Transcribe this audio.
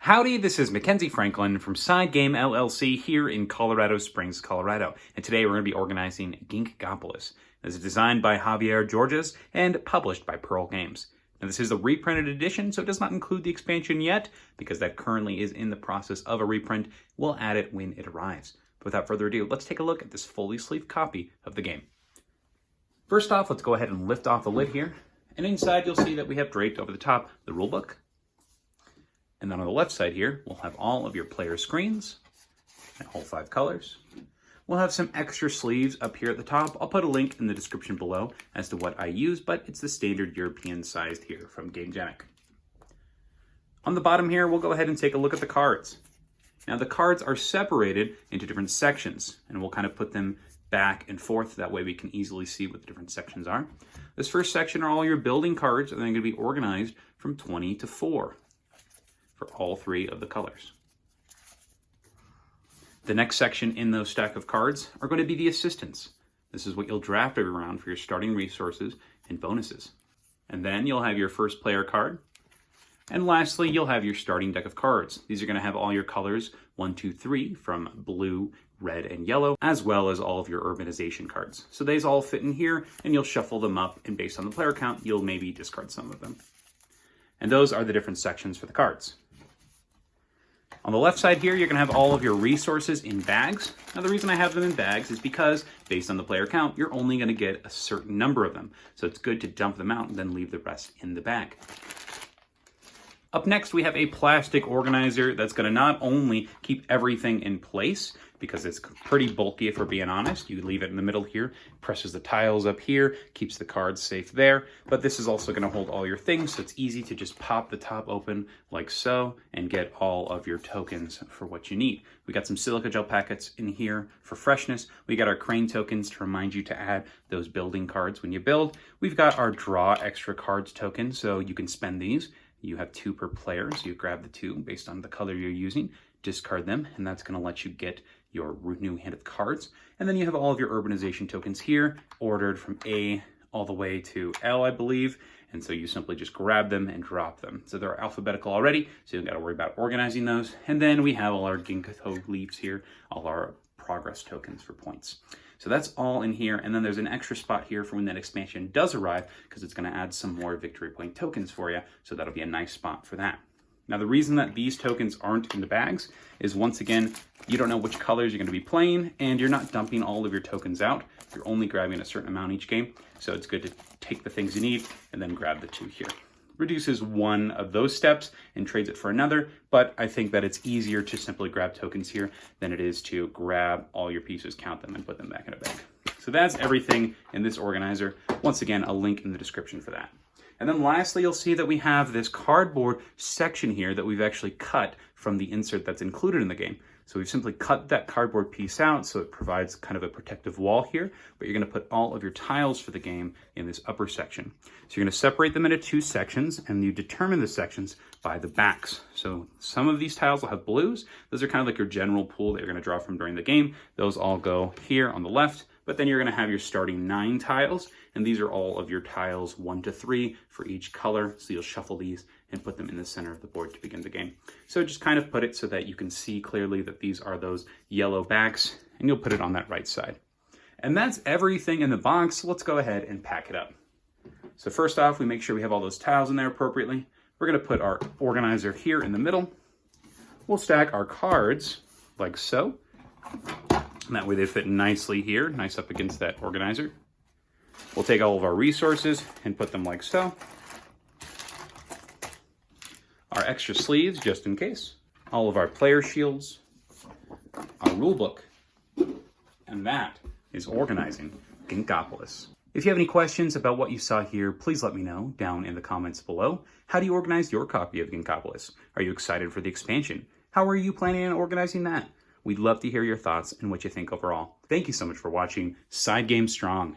Howdy, this is Mackenzie Franklin from SideGame LLC here in Colorado Springs, Colorado. And today we're going to be organizing Ginkgopolis. This is designed by Javier Georges and published by Pearl Games. Now this is a reprinted edition, so it does not include the expansion yet, because that currently is in the process of a reprint. We'll add it when it arrives. But without further ado, let's take a look at this fully sleeved copy of the game. First off, let's go ahead and lift off the lid here. And inside you'll see that we have draped over the top the rulebook. And then on the left side here, we'll have all of your player screens in all 5 colors. We'll have some extra sleeves up here at the top. I'll put a link in the description below as to what I use, but it's the standard European sized here from Gamegenic. On the bottom here, we'll go ahead and take a look at the cards. Now the cards are separated into different sections, and we'll kind of put them back and forth. That way we can easily see what the different sections are. This first section are all your building cards, and they're going to be organized from 20 to 4. For all 3 of the colors. The next section in those stack of cards are going to be the assistants. This is what you'll draft every round for your starting resources and bonuses. And then you'll have your first player card. And lastly, you'll have your starting deck of cards. These are going to have all your colors 1, 2, 3 from blue, red, and yellow, as well as all of your urbanization cards. So these all fit in here, and you'll shuffle them up, and based on the player count, you'll maybe discard some of them. And those are the different sections for the cards. On the left side here, you're going to have all of your resources in bags. Now, the reason I have them in bags is because, based on the player count, you're only going to get a certain number of them. So it's good to dump them out and then leave the rest in the bag. Up next, we have a plastic organizer that's going to not only keep everything in place, because it's pretty bulky if we're being honest. You leave it in the middle here, presses the tiles up here, keeps the cards safe there, but this is also going to hold all your things, so it's easy to just pop the top open like so and get all of your tokens for what you need. We got some silica gel packets in here for freshness. We got our crane tokens to remind you to add those building cards when you build. We've got our draw extra cards token, so you can spend these. You have 2 per player, so you grab the 2 based on the color you're using, discard them, and that's going to let you get your new hand of cards. And then you have all of your urbanization tokens here, ordered from A all the way to L, I believe. And so you simply just grab them and drop them. So they're alphabetical already, so you don't got to worry about organizing those. And then we have all our ginkgo leaves here, all our progress tokens for points. So that's all in here, and then there's an extra spot here for when that expansion does arrive, because it's going to add some more victory point tokens for you, so that'll be a nice spot for that. Now the reason that these tokens aren't in the bags is, once again, you don't know which colors you're going to be playing, and you're not dumping all of your tokens out. You're only grabbing a certain amount each game, so it's good to take the things you need and then grab the 2 here. Reduces one of those steps and trades it for another, but I think that it's easier to simply grab tokens here than it is to grab all your pieces, count them, and put them back in a bag. So that's everything in this organizer. Once again, a link in the description for that. And then lastly, you'll see that we have this cardboard section here that we've actually cut from the insert that's included in the game. So we've simply cut that cardboard piece out, so it provides kind of a protective wall here, but you're going to put all of your tiles for the game in this upper section. So you're going to separate them into 2 sections, and you determine the sections by the backs. So some of these tiles will have blues. Those are kind of like your general pool that you're going to draw from during the game. Those all go here on the left, but then you're going to have your starting 9 tiles, and these are all of your tiles 1 to 3 for each color. So you'll shuffle these and put them in the center of the board to begin the game. So just kind of put it so that you can see clearly that these are those yellow backs, and you'll put it on that right side. And that's everything in the box. So let's go ahead and pack it up. So first off, we make sure we have all those tiles in there appropriately. We're going to put our organizer here in the middle. We'll stack our cards like so. And that way they fit nicely here, nice up against that organizer. We'll take all of our resources and put them like so. Our extra sleeves, just in case. All of our player shields. Our rule book. And that is organizing Ginkgopolis. If you have any questions about what you saw here, please let me know down in the comments below. How do you organize your copy of Ginkgopolis? Are you excited for the expansion? How are you planning on organizing that? We'd love to hear your thoughts and what you think overall. Thank you so much for watching SideGame Strong.